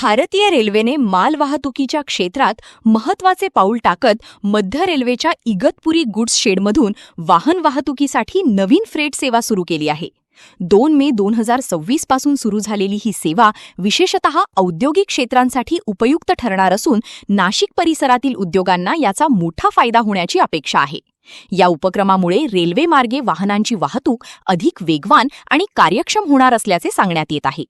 भारतीय रेल्वेने मालवाहतुकीच्या क्षेत्रात महत्त्वाचे पाऊल टाकत मध्य रेल्वेच्या इगतपुरी गुड्स शेडमधून वाहन वाहतुकीसाठी नवीन फ्रेट सेवा सुरू केली आहे. 2 मे 2026 पासून सुरू झालेली ही सेवा विशेषतः औद्योगिक क्षेत्रांसाठी उपयुक्त ठरणार असून नाशिक परिसरातील उद्योगांना याचा मोठा फायदा होण्याची अपेक्षा आहे. या उपक्रमामुळे रेल्वे मार्गे वाहनांची वाहतूक अधिक वेगवान आणि कार्यक्षम होणार असल्याचे सांगण्यात येत आहे.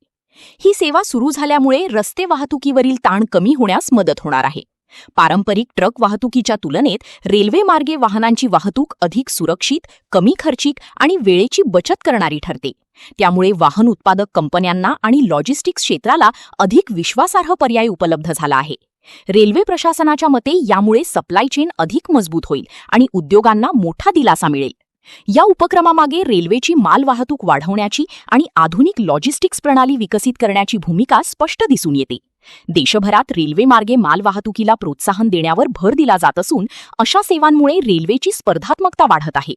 ही सेवा सुरू झाल्यामुळे रस्ते वाहतुकीवरील ताण कमी होण्यास मदत होणार आहे. पारंपरिक ट्रक वाहतुकीच्या तुलनेत रेल्वे मार्गे वाहनांची वाहतूक अधिक सुरक्षित, कमी खर्चिक आणि वेळेची बचत करणारी ठरते. त्यामुळे वाहन उत्पादक कंपन्यांना आणि लॉजिस्टिक्स क्षेत्राला अधिक विश्वासार्ह पर्याय उपलब्ध झाला आहे. रेल्वे प्रशासनाच्या मते यामुळे सप्लाय चेन अधिक मजबूत होईल आणि उद्योगांना मोठा दिलासा मिळेल. या उपक्रमामागे रेल्वेची मालवाहतूक वाढवण्याची आणि आधुनिक लॉजिस्टिक्स प्रणाली विकसित करण्याची भूमिका स्पष्ट दिसून येते. देशभरात रेल्वे मार्गे मालवाहतुकीला प्रोत्साहन देण्यावर भर दिला जात असून अशा सेवांमुळे रेल्वेची स्पर्धात्मकता वाढत आहे.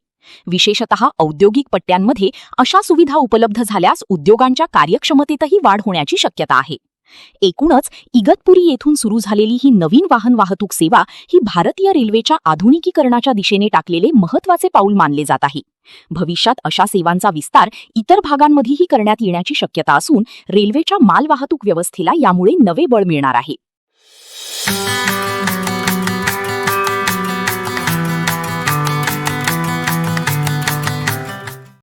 विशेषतः औद्योगिक पट्ट्यांमध्ये अशा सुविधा उपलब्ध झाल्यास उद्योगांच्या कार्यक्षमतेतही वाढ होण्याची शक्यता आहे. एकूणच इगतपुरी येथून सुरू झालेली ही नवीन वाहन वाहतूक सेवा ही भारतीय रेल्वेच्या आधुनिकीकरणाच्या दिशेने टाकलेले महत्त्वाचे पाऊल मानले जात आहे. भविष्यात अशा सेवांचा विस्तार इतर भागांमध्येही करण्यात येण्याची शक्यता असून, रेल्वेच्या मालवाहतूक व्यवस्थेला यामुळे नवे बळ मिळणार आहे.